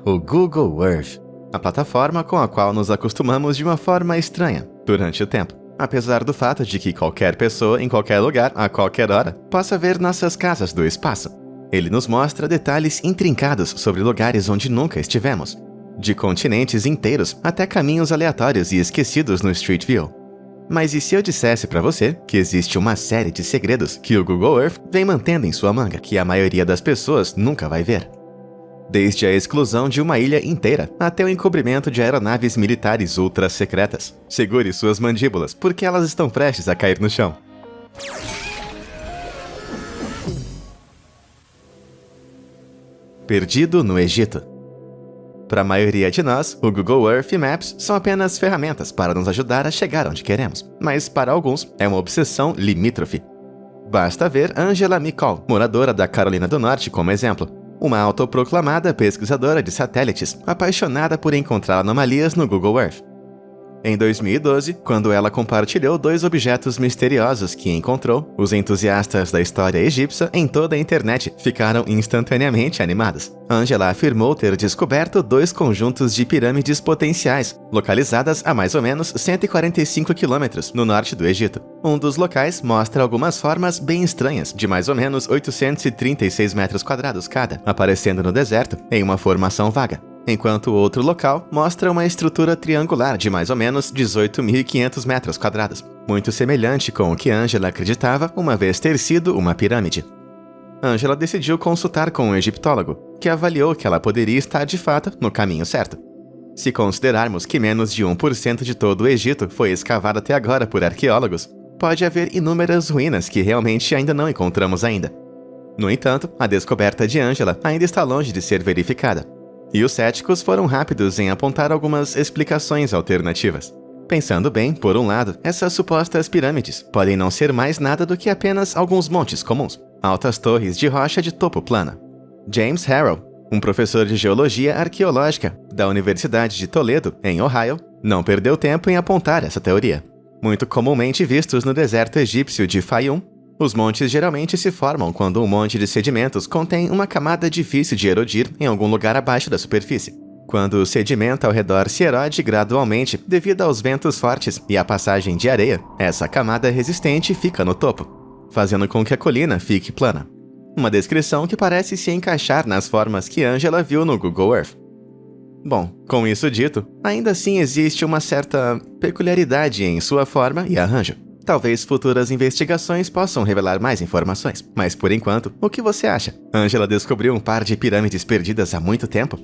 O Google Earth. A plataforma com a qual nos acostumamos de uma forma estranha durante o tempo. Apesar do fato de que qualquer pessoa, em qualquer lugar, a qualquer hora, possa ver nossas casas do espaço. Ele nos mostra detalhes intrincados sobre lugares onde nunca estivemos. De continentes inteiros até caminhos aleatórios e esquecidos no Street View. Mas e se eu dissesse pra você que existe uma série de segredos que o Google Earth vem mantendo em sua manga, que a maioria das pessoas nunca vai ver? Desde a exclusão de uma ilha inteira até o encobrimento de aeronaves militares ultra secretas. Segure suas mandíbulas, porque elas estão prestes a cair no chão. Perdido no Egito. Para a maioria de nós, o Google Earth e Maps são apenas ferramentas para nos ajudar a chegar onde queremos. Mas para alguns, é uma obsessão limítrofe. Basta ver Angela McCall, moradora da Carolina do Norte, como exemplo. Uma autoproclamada pesquisadora de satélites, apaixonada por encontrar anomalias no Google Earth. Em 2012, quando ela compartilhou 2 objetos misteriosos que encontrou, os entusiastas da história egípcia em toda a internet ficaram instantaneamente animados. Angela afirmou ter descoberto 2 conjuntos de pirâmides potenciais, localizadas a mais ou menos 145 quilômetros no norte do Egito. Um dos locais mostra algumas formas bem estranhas, de mais ou menos 836 metros quadrados cada, aparecendo no deserto em uma formação vaga. Enquanto o outro local mostra uma estrutura triangular de mais ou menos 18.500 metros quadrados, muito semelhante com o que Angela acreditava uma vez ter sido uma pirâmide. Angela decidiu consultar com um egiptólogo, que avaliou que ela poderia estar de fato no caminho certo. Se considerarmos que menos de 1% de todo o Egito foi escavado até agora por arqueólogos, pode haver inúmeras ruínas que realmente ainda não encontramos ainda. No entanto, a descoberta de Angela ainda está longe de ser verificada. E os céticos foram rápidos em apontar algumas explicações alternativas. Pensando bem, por um lado, essas supostas pirâmides podem não ser mais nada do que apenas alguns montes comuns, altas torres de rocha de topo plana. James Harrell, um professor de geologia arqueológica da Universidade de Toledo, em Ohio, não perdeu tempo em apontar essa teoria. Muito comumente vistos no deserto egípcio de Fayum, os montes geralmente se formam quando um monte de sedimentos contém uma camada difícil de erodir em algum lugar abaixo da superfície. Quando o sedimento ao redor se erode gradualmente devido aos ventos fortes e à passagem de areia, essa camada resistente fica no topo, fazendo com que a colina fique plana. Uma descrição que parece se encaixar nas formas que Angela viu no Google Earth. Bom, com isso dito, ainda assim existe uma certa peculiaridade em sua forma e arranjo. Talvez futuras investigações possam revelar mais informações, mas por enquanto, o que você acha? Angela descobriu um par de pirâmides perdidas há muito tempo?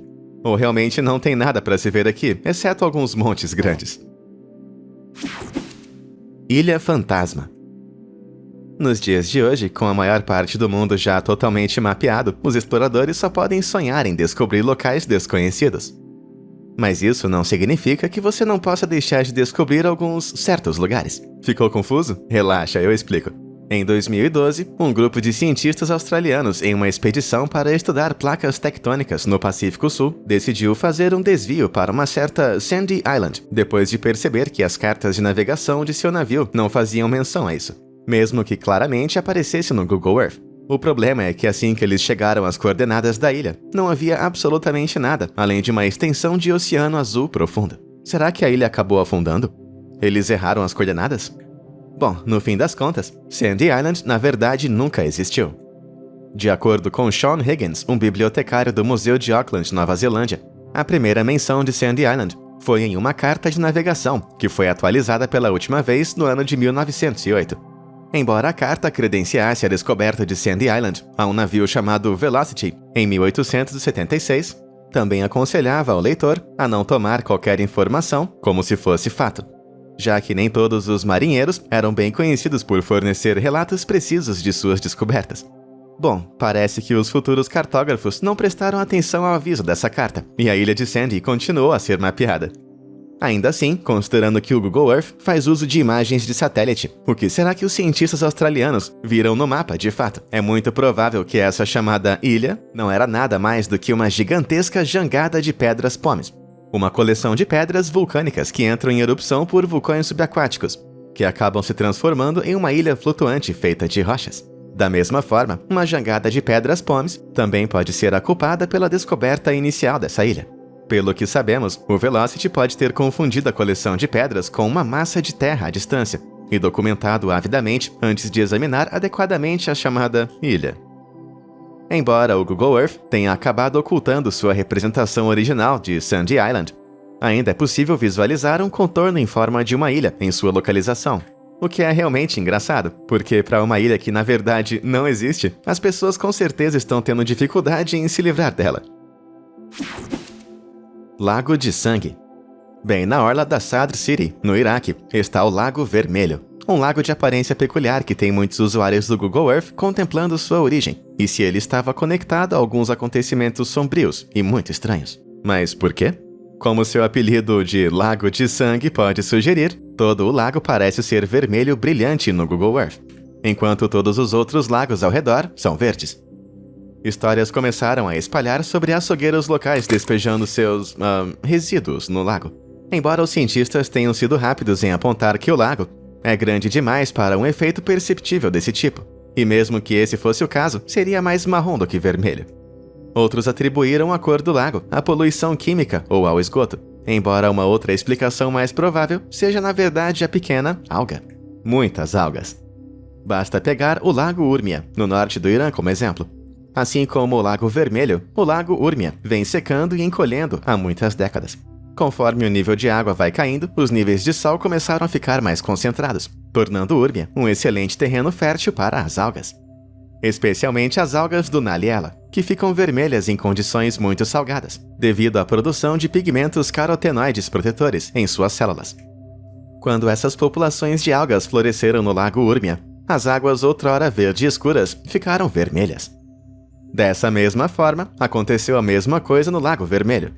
Ou realmente não tem nada para se ver aqui, exceto alguns montes grandes? Ilha Fantasma. Nos dias de hoje, com a maior parte do mundo já totalmente mapeado, os exploradores só podem sonhar em descobrir locais desconhecidos. Mas isso não significa que você não possa deixar de descobrir alguns certos lugares. Ficou confuso? Relaxa, eu explico. Em 2012, um grupo de cientistas australianos em uma expedição para estudar placas tectônicas no Pacífico Sul decidiu fazer um desvio para uma certa Sandy Island, depois de perceber que as cartas de navegação de seu navio não faziam menção a isso, mesmo que claramente aparecesse no Google Earth. O problema é que assim que eles chegaram às coordenadas da ilha, não havia absolutamente nada, além de uma extensão de oceano azul profundo. Será que a ilha acabou afundando? Eles erraram as coordenadas? Bom, no fim das contas, Sandy Island na verdade nunca existiu. De acordo com Sean Higgins, um bibliotecário do Museu de Auckland, Nova Zelândia, a primeira menção de Sandy Island foi em uma carta de navegação, que foi atualizada pela última vez no ano de 1908. Embora a carta credenciasse a descoberta de Sandy Island a um navio chamado Velocity em 1876, também aconselhava ao leitor a não tomar qualquer informação como se fosse fato, já que nem todos os marinheiros eram bem conhecidos por fornecer relatos precisos de suas descobertas. Bom, parece que os futuros cartógrafos não prestaram atenção ao aviso dessa carta, e a ilha de Sandy continuou a ser mapeada. Ainda assim, considerando que o Google Earth faz uso de imagens de satélite, o que será que os cientistas australianos viram no mapa de fato? É muito provável que essa chamada ilha não era nada mais do que uma gigantesca jangada de pedras pómeos, uma coleção de pedras vulcânicas que entram em erupção por vulcões subaquáticos, que acabam se transformando em uma ilha flutuante feita de rochas. Da mesma forma, uma jangada de pedras Pomes também pode ser a culpada pela descoberta inicial dessa ilha. Pelo que sabemos, o Velocity pode ter confundido a coleção de pedras com uma massa de terra à distância e documentado avidamente antes de examinar adequadamente a chamada ilha. Embora o Google Earth tenha acabado ocultando sua representação original de Sandy Island, ainda é possível visualizar um contorno em forma de uma ilha em sua localização. O que é realmente engraçado, porque para uma ilha que na verdade não existe, as pessoas com certeza estão tendo dificuldade em se livrar dela. Lago de Sangue. Bem na orla da Sadr City, no Iraque, está o Lago Vermelho. Um lago de aparência peculiar que tem muitos usuários do Google Earth contemplando sua origem, e se ele estava conectado a alguns acontecimentos sombrios e muito estranhos. Mas por quê? Como seu apelido de Lago de Sangue pode sugerir, todo o lago parece ser vermelho brilhante no Google Earth, enquanto todos os outros lagos ao redor são verdes. Histórias começaram a espalhar sobre açougueiros locais despejando seus resíduos no lago. Embora os cientistas tenham sido rápidos em apontar que o lago é grande demais para um efeito perceptível desse tipo, e mesmo que esse fosse o caso, seria mais marrom do que vermelho. Outros atribuíram a cor do lago à poluição química ou ao esgoto, embora uma outra explicação mais provável seja na verdade a pequena alga. Muitas algas. Basta pegar o Lago Urmia, no norte do Irã como exemplo. Assim como o Lago Vermelho, o Lago Urmia vem secando e encolhendo há muitas décadas. Conforme o nível de água vai caindo, os níveis de sal começaram a ficar mais concentrados, tornando Urmia um excelente terreno fértil para as algas. Especialmente as algas do Naliella, que ficam vermelhas em condições muito salgadas, devido à produção de pigmentos carotenoides protetores em suas células. Quando essas populações de algas floresceram no Lago Urmia, as águas outrora verde escuras ficaram vermelhas. Dessa mesma forma, aconteceu a mesma coisa no Lago Vermelho.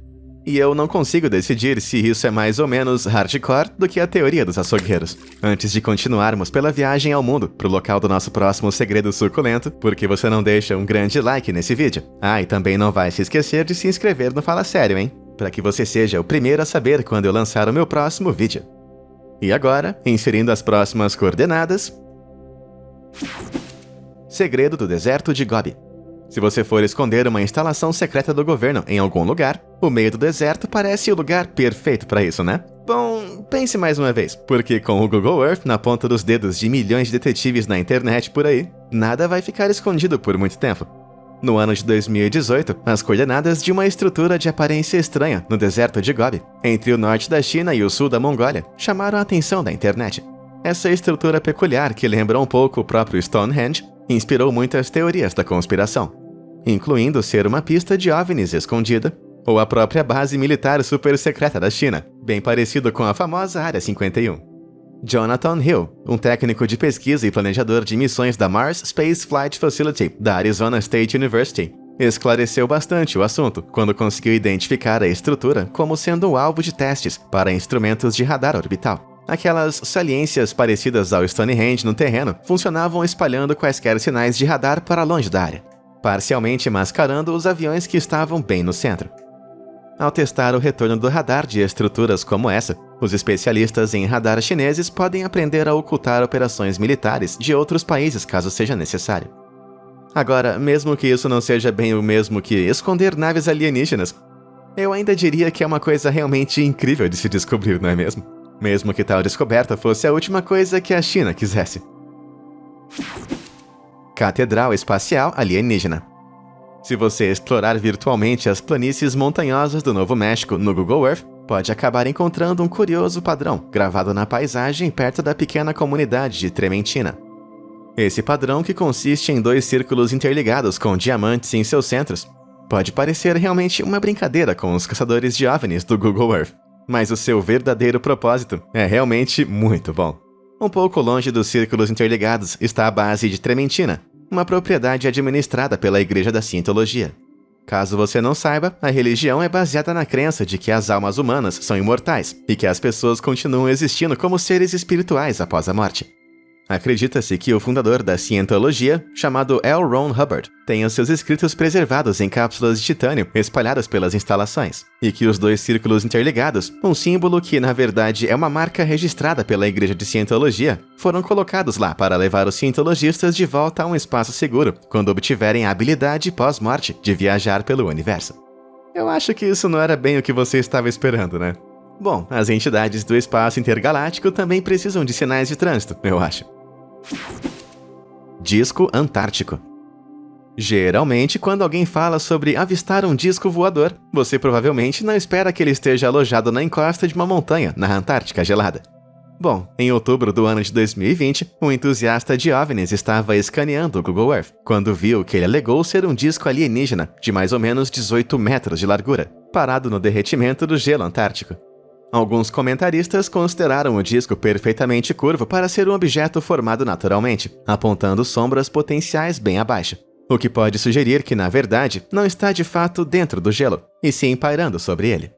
E eu não consigo decidir se isso é mais ou menos hardcore do que a teoria dos açougueiros. Antes de continuarmos pela viagem ao mundo, pro local do nosso próximo segredo suculento, por que você não deixa um grande like nesse vídeo? Ah, e também não vai se esquecer de se inscrever no Fala Sério, hein? Para que você seja o primeiro a saber quando eu lançar o meu próximo vídeo. E agora, inserindo as próximas coordenadas... Segredo do deserto de Gobi. Se você for esconder uma instalação secreta do governo em algum lugar, o meio do deserto parece o lugar perfeito para isso, né? Bom, pense mais uma vez, porque com o Google Earth na ponta dos dedos de milhões de detetives na internet por aí, nada vai ficar escondido por muito tempo. No ano de 2018, as coordenadas de uma estrutura de aparência estranha no deserto de Gobi, entre o norte da China e o sul da Mongólia, chamaram a atenção da internet. Essa estrutura peculiar, que lembra um pouco o próprio Stonehenge, inspirou muitas teorias da conspiração, incluindo ser uma pista de OVNIs escondida, ou a própria base militar super secreta da China, bem parecido com a famosa Área 51. Jonathan Hill, um técnico de pesquisa e planejador de missões da Mars Space Flight Facility da Arizona State University, esclareceu bastante o assunto quando conseguiu identificar a estrutura como sendo um alvo de testes para instrumentos de radar orbital. Aquelas saliências parecidas ao Stonehenge no terreno funcionavam espalhando quaisquer sinais de radar para longe da área, parcialmente mascarando os aviões que estavam bem no centro. Ao testar o retorno do radar de estruturas como essa, os especialistas em radar chineses podem aprender a ocultar operações militares de outros países caso seja necessário. Agora, mesmo que isso não seja bem o mesmo que esconder naves alienígenas, eu ainda diria que é uma coisa realmente incrível de se descobrir, não é mesmo? Mesmo que tal descoberta fosse a última coisa que a China quisesse. Catedral Espacial Alienígena. Se você explorar virtualmente as planícies montanhosas do Novo México no Google Earth, pode acabar encontrando um curioso padrão gravado na paisagem perto da pequena comunidade de Trementina. Esse padrão, que consiste em 2 círculos interligados com diamantes em seus centros, pode parecer realmente uma brincadeira com os caçadores de OVNIs do Google Earth, mas o seu verdadeiro propósito é realmente muito bom. Um pouco longe dos círculos interligados está a base de Trementina, uma propriedade administrada pela Igreja da Cientologia. Caso você não saiba, a religião é baseada na crença de que as almas humanas são imortais e que as pessoas continuam existindo como seres espirituais após a morte. Acredita-se que o fundador da cientologia, chamado L. Ron Hubbard, tenha seus escritos preservados em cápsulas de titânio espalhadas pelas instalações, e que os dois círculos interligados, um símbolo que na verdade é uma marca registrada pela Igreja de Cientologia, foram colocados lá para levar os cientologistas de volta a um espaço seguro, quando obtiverem a habilidade pós-morte de viajar pelo universo. Eu acho que isso não era bem o que você estava esperando, né? Bom, as entidades do espaço intergaláctico também precisam de sinais de trânsito, eu acho. Disco Antártico. Geralmente, quando alguém fala sobre avistar um disco voador, você provavelmente não espera que ele esteja alojado na encosta de uma montanha na Antártica gelada. Bom, em outubro do ano de 2020, um entusiasta de OVNIs estava escaneando o Google Earth, quando viu que ele alegou ser um disco alienígena de mais ou menos 18 metros de largura, parado no derretimento do gelo antártico. Alguns comentaristas consideraram o disco perfeitamente curvo para ser um objeto formado naturalmente, apontando sombras potenciais bem abaixo, o que pode sugerir que, na verdade, não está de fato dentro do gelo, e sim pairando sobre ele.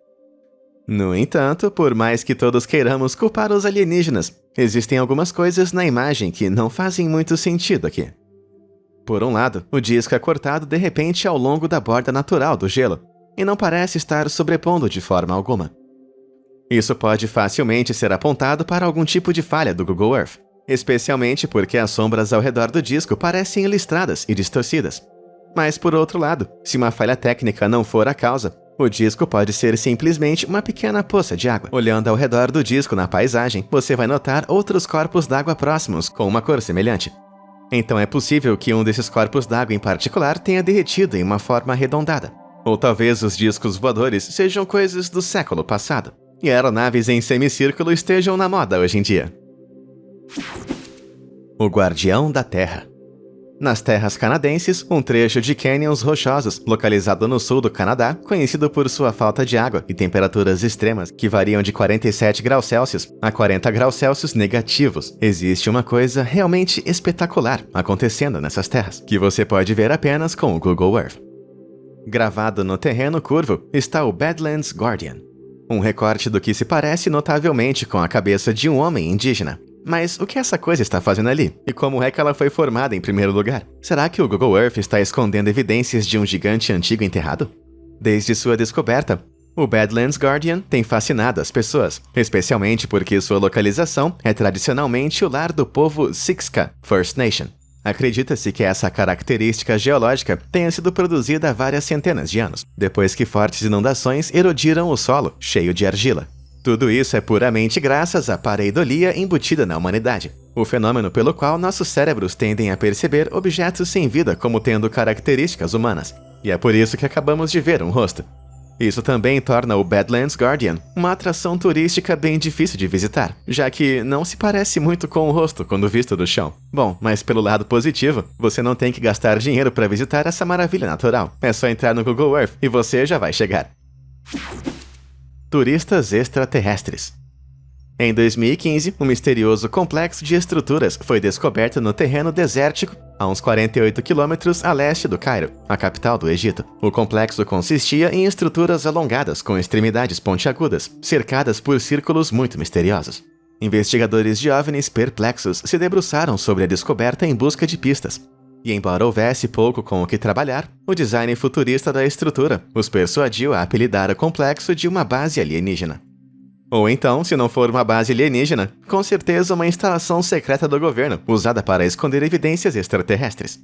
No entanto, por mais que todos queiramos culpar os alienígenas, existem algumas coisas na imagem que não fazem muito sentido aqui. Por um lado, o disco é cortado de repente ao longo da borda natural do gelo, e não parece estar sobrepondo de forma alguma. Isso pode facilmente ser apontado para algum tipo de falha do Google Earth, especialmente porque as sombras ao redor do disco parecem listradas e distorcidas. Mas por outro lado, se uma falha técnica não for a causa, o disco pode ser simplesmente uma pequena poça de água. Olhando ao redor do disco na paisagem, você vai notar outros corpos d'água próximos com uma cor semelhante. Então é possível que um desses corpos d'água em particular tenha derretido em uma forma arredondada. Ou talvez os discos voadores sejam coisas do século passado, e aeronaves em semicírculo estejam na moda hoje em dia. O Guardião da Terra. Nas terras canadenses, um trecho de canyons rochosos, localizado no sul do Canadá, conhecido por sua falta de água e temperaturas extremas que variam de 47 graus Celsius a 40 graus Celsius negativos. Existe uma coisa realmente espetacular acontecendo nessas terras, que você pode ver apenas com o Google Earth. Gravado no terreno curvo está o Badlands Guardian, um recorte do que se parece notavelmente com a cabeça de um homem indígena. Mas o que essa coisa está fazendo ali? E como é que ela foi formada em primeiro lugar? Será que o Google Earth está escondendo evidências de um gigante antigo enterrado? Desde sua descoberta, o Badlands Guardian tem fascinado as pessoas, especialmente porque sua localização é tradicionalmente o lar do povo Siksika First Nation. Acredita-se que essa característica geológica tenha sido produzida há várias centenas de anos, depois que fortes inundações erodiram o solo, cheio de argila. Tudo isso é puramente graças à pareidolia embutida na humanidade, o fenômeno pelo qual nossos cérebros tendem a perceber objetos sem vida como tendo características humanas. E é por isso que acabamos de ver um rosto. Isso também torna o Badlands Guardian uma atração turística bem difícil de visitar, já que não se parece muito com o rosto quando visto do chão. Bom, mas pelo lado positivo, você não tem que gastar dinheiro para visitar essa maravilha natural. É só entrar no Google Earth e você já vai chegar. Turistas extraterrestres. Em 2015, um misterioso complexo de estruturas foi descoberto no terreno desértico, a uns 48 quilômetros a leste do Cairo, a capital do Egito. O complexo consistia em estruturas alongadas com extremidades pontiagudas, cercadas por círculos muito misteriosos. Investigadores de OVNIs perplexos se debruçaram sobre a descoberta em busca de pistas. E embora houvesse pouco com o que trabalhar, o design futurista da estrutura os persuadiu a apelidar o complexo de uma base alienígena. Ou então, se não for uma base alienígena, com certeza uma instalação secreta do governo, usada para esconder evidências extraterrestres.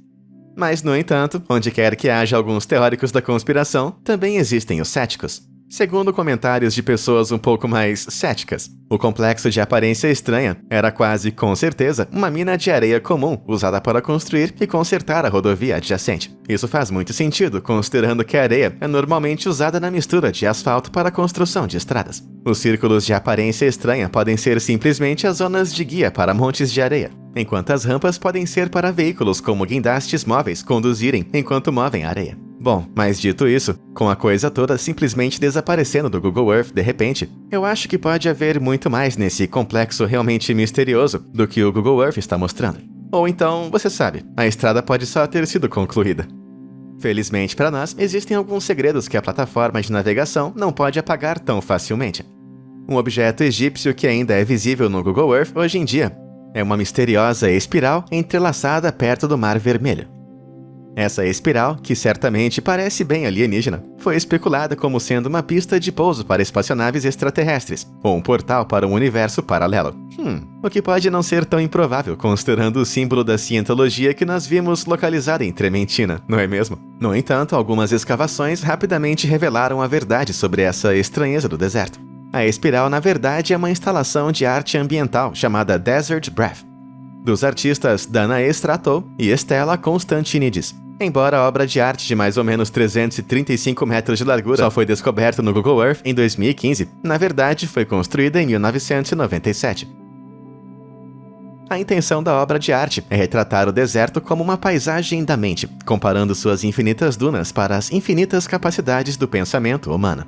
Mas, no entanto, onde quer que haja alguns teóricos da conspiração, também existem os céticos. Segundo comentários de pessoas um pouco mais céticas, o complexo de aparência estranha era quase, com certeza, uma mina de areia comum usada para construir e consertar a rodovia adjacente. Isso faz muito sentido, considerando que a areia é normalmente usada na mistura de asfalto para a construção de estradas. Os círculos de aparência estranha podem ser simplesmente as zonas de guia para montes de areia, enquanto as rampas podem ser para veículos como guindastes móveis conduzirem enquanto movem a areia. Bom, mas dito isso, com a coisa toda simplesmente desaparecendo do Google Earth de repente, eu acho que pode haver muito mais nesse complexo realmente misterioso do que o Google Earth está mostrando. Ou então, você sabe, a estrada pode só ter sido concluída. Felizmente para nós, existem alguns segredos que a plataforma de navegação não pode apagar tão facilmente. Um objeto egípcio que ainda é visível no Google Earth hoje em dia É uma misteriosa espiral entrelaçada perto do Mar Vermelho. Essa espiral, que certamente parece bem alienígena, foi especulada como sendo uma pista de pouso para espaçonaves extraterrestres, ou um portal para um universo paralelo. O que pode não ser tão improvável, considerando o símbolo da cientologia que nós vimos localizado em Trementina, não é mesmo? No entanto, algumas escavações rapidamente revelaram a verdade sobre essa estranheza do deserto. A espiral, na verdade, é uma instalação de arte ambiental chamada Desert Breath, dos artistas Danae Stratou e Stella Constantinides. Embora a obra de arte de mais ou menos 335 metros de largura só foi descoberta no Google Earth em 2015, na verdade foi construída em 1997. A intenção da obra de arte é retratar o deserto como uma paisagem da mente, comparando suas infinitas dunas para as infinitas capacidades do pensamento humano.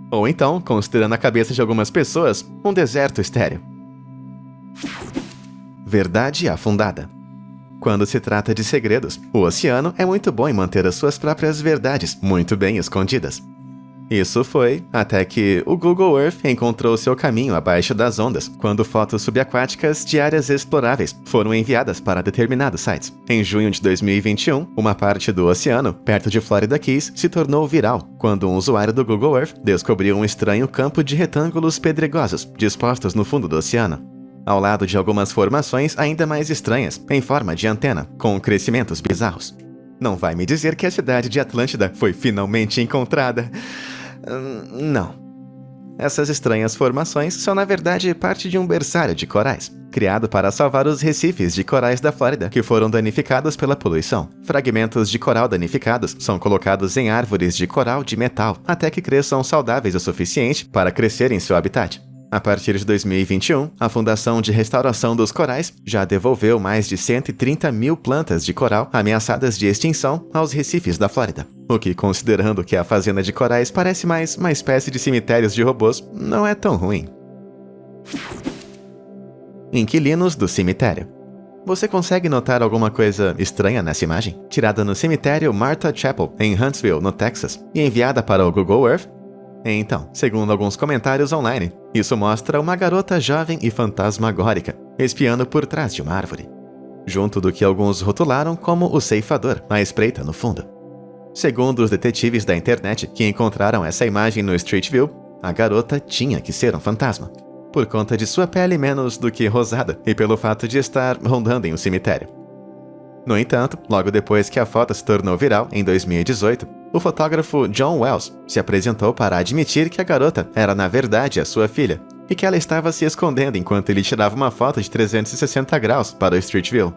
Ou então, considerando a cabeça de algumas pessoas, um deserto estéril. Verdade afundada. Quando se trata de segredos, o oceano é muito bom em manter as suas próprias verdades muito bem escondidas. Isso foi até que o Google Earth encontrou seu caminho abaixo das ondas, quando fotos subaquáticas de áreas exploráveis foram enviadas para determinados sites. Em junho de 2021, uma parte do oceano, perto de Florida Keys, se tornou viral, quando um usuário do Google Earth descobriu um estranho campo de retângulos pedregosos dispostos no fundo do oceano, ao lado de algumas formações ainda mais estranhas, em forma de antena, com crescimentos bizarros. Não vai me dizer que a cidade de Atlântida foi finalmente encontrada? Não. Essas estranhas formações são na verdade parte de um berçário de corais, criado para salvar os recifes de corais da Flórida que foram danificados pela poluição. Fragmentos de coral danificados são colocados em árvores de coral de metal até que cresçam saudáveis o suficiente para crescer em seu habitat. A partir de 2021, a Fundação de Restauração dos Corais já devolveu mais de 130 mil plantas de coral ameaçadas de extinção aos recifes da Flórida. O que, considerando que a fazenda de corais parece mais uma espécie de cemitérios de robôs, não é tão ruim. Inquilinos do cemitério. Você consegue notar alguma coisa estranha nessa imagem? Tirada no cemitério Martha Chapel, em Huntsville, no Texas, e enviada para o Google Earth? Então, segundo alguns comentários online, isso mostra uma garota jovem e fantasmagórica, espiando por trás de uma árvore, junto do que alguns rotularam como o ceifador, à espreita no fundo. Segundo os detetives da internet que encontraram essa imagem no Street View, a garota tinha que ser um fantasma, por conta de sua pele menos do que rosada e pelo fato de estar rondando em um cemitério. No entanto, logo depois que a foto se tornou viral, em 2018, o fotógrafo John Wells se apresentou para admitir que a garota era na verdade a sua filha e que ela estava se escondendo enquanto ele tirava uma foto de 360 graus para o Street View.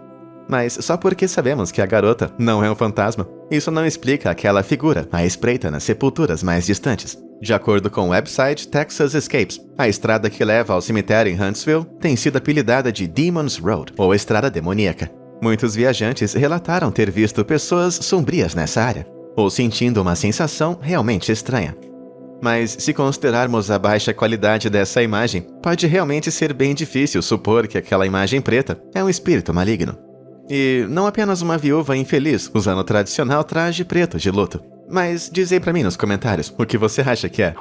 Mas só porque sabemos que a garota não é um fantasma, isso não explica aquela figura à espreita nas sepulturas mais distantes. De acordo com o website Texas Escapes, a estrada que leva ao cemitério em Huntsville tem sido apelidada de Demon's Road, ou Estrada Demoníaca. Muitos viajantes relataram ter visto pessoas sombrias nessa área, ou sentindo uma sensação realmente estranha. Mas, se considerarmos a baixa qualidade dessa imagem, pode realmente ser bem difícil supor que aquela imagem preta é um espírito maligno. E não apenas uma viúva infeliz usando o tradicional traje preto de luto. Mas diz aí pra mim nos comentários o que você acha que é.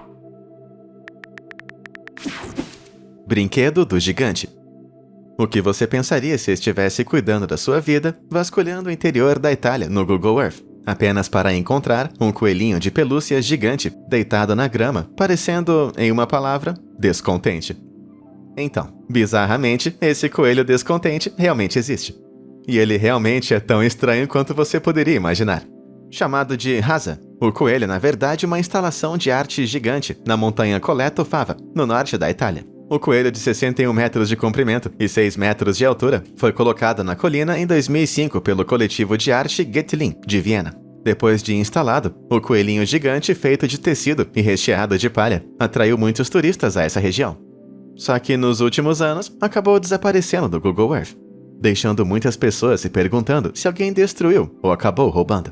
Brinquedo do gigante. O que você pensaria se estivesse cuidando da sua vida, vasculhando o interior da Itália no Google Earth, apenas para encontrar um coelhinho de pelúcia gigante deitado na grama, parecendo, em uma palavra, descontente? Então, bizarramente, esse coelho descontente realmente existe. E ele realmente é tão estranho quanto você poderia imaginar. Chamado de Rasa, o coelho é na verdade uma instalação de arte gigante na montanha Coleto Fava, no norte da Itália. O coelho de 61 metros de comprimento e 6 metros de altura foi colocado na colina em 2005 pelo coletivo de arte Getlin, de Viena. Depois de instalado, o coelhinho gigante feito de tecido e recheado de palha atraiu muitos turistas a essa região. Só que nos últimos anos, acabou desaparecendo do Google Earth, deixando muitas pessoas se perguntando se alguém destruiu ou acabou roubando.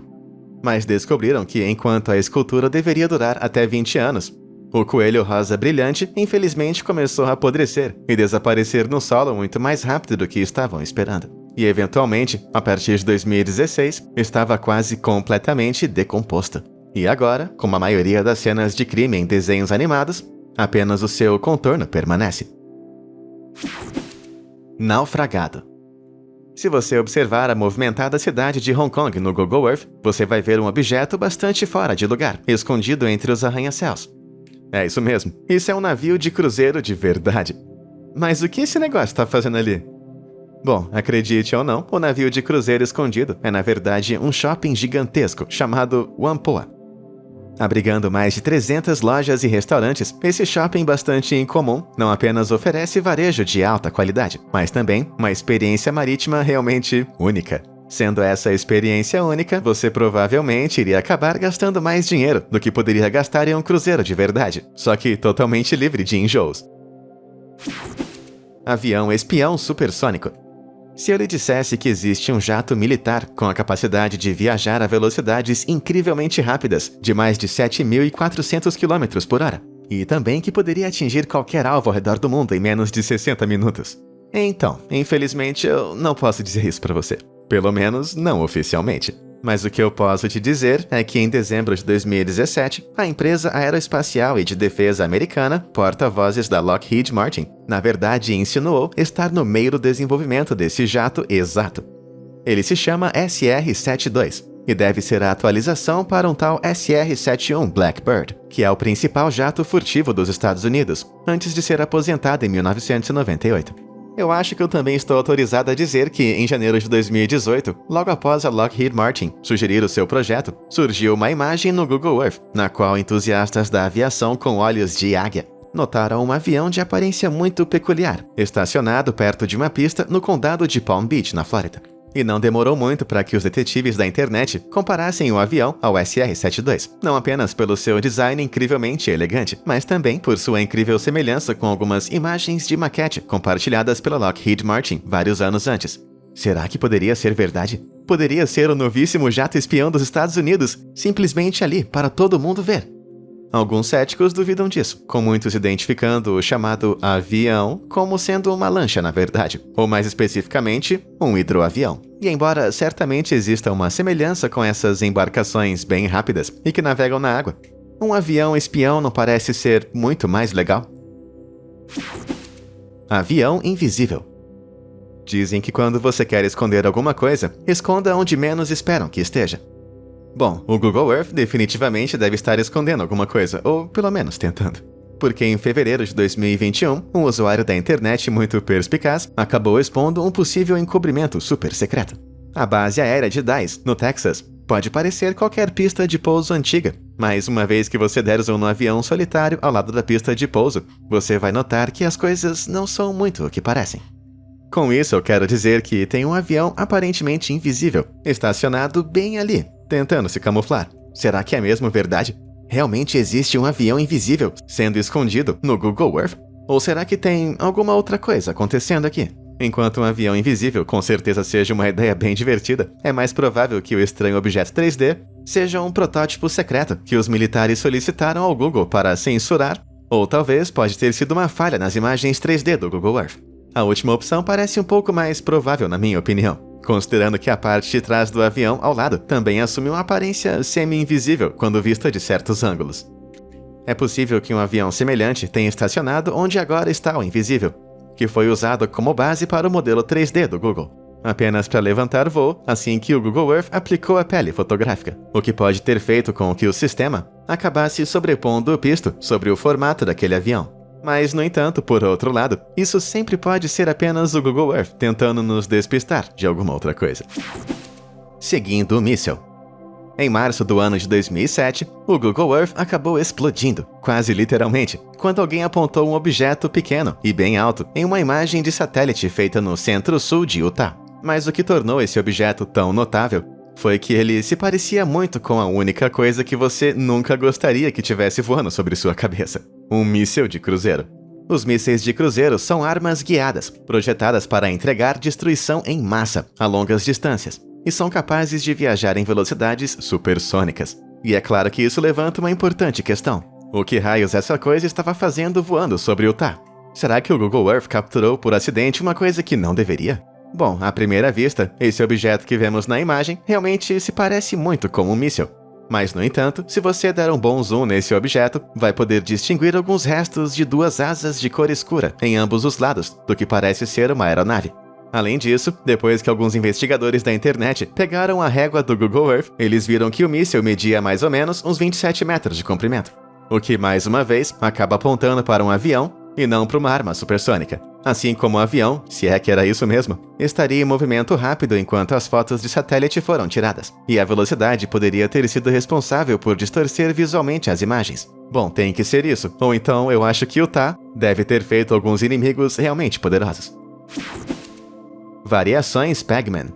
Mas descobriram que enquanto a escultura deveria durar até 20 anos, o coelho rosa brilhante infelizmente começou a apodrecer e desaparecer no solo muito mais rápido do que estavam esperando. E eventualmente, a partir de 2016, estava quase completamente decomposto. E agora, como a maioria das cenas de crime em desenhos animados, apenas o seu contorno permanece. Naufragado. Se você observar a movimentada cidade de Hong Kong no Google Earth, você vai ver um objeto bastante fora de lugar, escondido entre os arranha-céus. É isso mesmo, isso é um navio de cruzeiro de verdade. Mas o que esse negócio está fazendo ali? Bom, acredite ou não, o navio de cruzeiro escondido é na verdade um shopping gigantesco chamado Whampoa. Abrigando mais de 300 lojas e restaurantes, esse shopping bastante incomum não apenas oferece varejo de alta qualidade, mas também uma experiência marítima realmente única. Sendo essa experiência única, você provavelmente iria acabar gastando mais dinheiro do que poderia gastar em um cruzeiro de verdade, só que totalmente livre de enjoos. Avião espião supersônico. Se eu lhe dissesse que existe um jato militar com a capacidade de viajar a velocidades incrivelmente rápidas, de mais de 7.400 km por hora, e também que poderia atingir qualquer alvo ao redor do mundo em menos de 60 minutos. Então, infelizmente eu não posso dizer isso para você. Pelo menos não oficialmente. Mas o que eu posso te dizer é que em dezembro de 2017, a empresa aeroespacial e de defesa americana, porta-vozes da Lockheed Martin, na verdade insinuou estar no meio do desenvolvimento desse jato exato. Ele se chama SR-72 e deve ser a atualização para um tal SR-71 Blackbird, que é o principal jato furtivo dos Estados Unidos, antes de ser aposentado em 1998. Eu acho que eu também estou autorizado a dizer que, em janeiro de 2018, logo após a Lockheed Martin sugerir o seu projeto, surgiu uma imagem no Google Earth, na qual entusiastas da aviação com olhos de águia notaram um avião de aparência muito peculiar, estacionado perto de uma pista no condado de Palm Beach, na Flórida. E não demorou muito para que os detetives da internet comparassem o avião ao SR-72, não apenas pelo seu design incrivelmente elegante, mas também por sua incrível semelhança com algumas imagens de maquete compartilhadas pela Lockheed Martin vários anos antes. Será que poderia ser verdade? Poderia ser o novíssimo jato espião dos Estados Unidos, simplesmente ali para todo mundo ver. Alguns céticos duvidam disso, com muitos identificando o chamado avião como sendo uma lancha na verdade, ou mais especificamente, um hidroavião. E embora certamente exista uma semelhança com essas embarcações bem rápidas e que navegam na água, um avião espião não parece ser muito mais legal? Avião invisível. Dizem que quando você quer esconder alguma coisa, esconda onde menos esperam que esteja. Bom, o Google Earth definitivamente deve estar escondendo alguma coisa, ou pelo menos tentando. Porque em fevereiro de 2021, um usuário da internet muito perspicaz acabou expondo um possível encobrimento super secreto. A base aérea de Dallas, no Texas, pode parecer qualquer pista de pouso antiga, mas uma vez que você der zoom no avião solitário ao lado da pista de pouso, você vai notar que as coisas não são muito o que parecem. Com isso, eu quero dizer que tem um avião aparentemente invisível, estacionado bem ali, tentando se camuflar. Será que é mesmo verdade? Realmente existe um avião invisível sendo escondido no Google Earth? Ou será que tem alguma outra coisa acontecendo aqui? Enquanto um avião invisível com certeza seja uma ideia bem divertida, é mais provável que o estranho objeto 3D seja um protótipo secreto que os militares solicitaram ao Google para censurar, ou talvez pode ter sido uma falha nas imagens 3D do Google Earth. A última opção parece um pouco mais provável na minha opinião, considerando que a parte de trás do avião ao lado também assume uma aparência semi-invisível quando vista de certos ângulos. É possível que um avião semelhante tenha estacionado onde agora está o invisível, que foi usado como base para o modelo 3D do Google, apenas para levantar voo assim que o Google Earth aplicou a pele fotográfica, o que pode ter feito com que o sistema acabasse sobrepondo o pisto sobre o formato daquele avião. Mas, no entanto, por outro lado, isso sempre pode ser apenas o Google Earth tentando nos despistar de alguma outra coisa. Seguindo o míssil. Em março do ano de 2007, o Google Earth acabou explodindo, quase literalmente, quando alguém apontou um objeto pequeno e bem alto em uma imagem de satélite feita no centro-sul de Utah. Mas o que tornou esse objeto tão notável foi que ele se parecia muito com a única coisa que você nunca gostaria que tivesse voando sobre sua cabeça: um míssil de cruzeiro. Os mísseis de cruzeiro são armas guiadas, projetadas para entregar destruição em massa a longas distâncias, e são capazes de viajar em velocidades supersônicas. E é claro que isso levanta uma importante questão: o que raios essa coisa estava fazendo voando sobre Utah? Será que o Google Earth capturou por acidente uma coisa que não deveria? Bom, à primeira vista, esse objeto que vemos na imagem realmente se parece muito com um míssil. Mas, no entanto, se você der um bom zoom nesse objeto, vai poder distinguir alguns restos de duas asas de cor escura em ambos os lados do que parece ser uma aeronave. Além disso, depois que alguns investigadores da internet pegaram a régua do Google Earth, eles viram que o míssil media mais ou menos uns 27 metros de comprimento. O que, mais uma vez, acaba apontando para um avião e não para uma arma supersônica. Assim como o avião, se é que era isso mesmo, estaria em movimento rápido enquanto as fotos de satélite foram tiradas. E a velocidade poderia ter sido responsável por distorcer visualmente as imagens. Bom, tem que ser isso. Ou então eu acho que o Tá deve ter feito alguns inimigos realmente poderosos. Variações Pac-Man.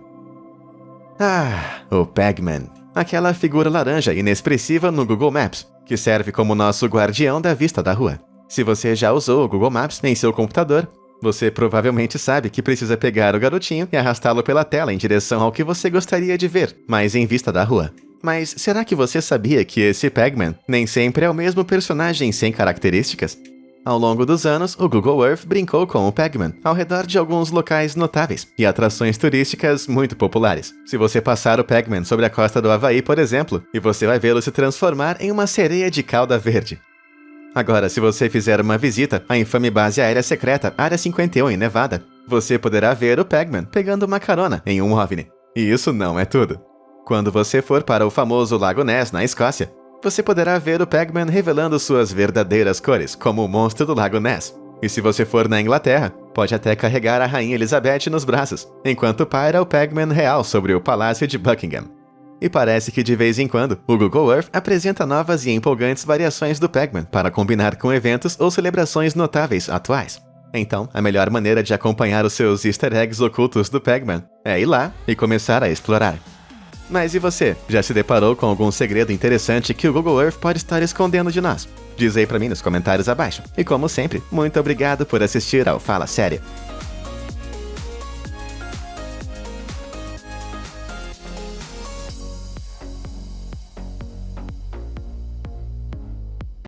Ah, o Pac-Man. Aquela figura laranja inexpressiva no Google Maps, que serve como nosso guardião da vista da rua. Se você já usou o Google Maps em seu computador, você provavelmente sabe que precisa pegar o garotinho e arrastá-lo pela tela em direção ao que você gostaria de ver, mas em vista da rua. Mas será que você sabia que esse Pac-Man nem sempre é o mesmo personagem sem características? Ao longo dos anos, o Google Earth brincou com o Pac-Man ao redor de alguns locais notáveis e atrações turísticas muito populares. Se você passar o Pac-Man sobre a costa do Havaí, por exemplo, e você vai vê-lo se transformar em uma sereia de cauda verde. Agora, se você fizer uma visita à infame base aérea secreta Área 51 em Nevada, você poderá ver o Pac-Man pegando uma carona em um OVNI. E isso não é tudo. Quando você for para o famoso Lago Ness, na Escócia, você poderá ver o Pac-Man revelando suas verdadeiras cores, como o monstro do Lago Ness. E se você for na Inglaterra, pode até carregar a Rainha Elizabeth nos braços, enquanto paira o Pac-Man real sobre o Palácio de Buckingham. E parece que de vez em quando, o Google Earth apresenta novas e empolgantes variações do Pac-Man para combinar com eventos ou celebrações notáveis atuais. Então, a melhor maneira de acompanhar os seus easter eggs ocultos do Pac-Man é ir lá e começar a explorar. Mas e você? Já se deparou com algum segredo interessante que o Google Earth pode estar escondendo de nós? Diz aí pra mim nos comentários abaixo. E como sempre, muito obrigado por assistir ao Fala Sério.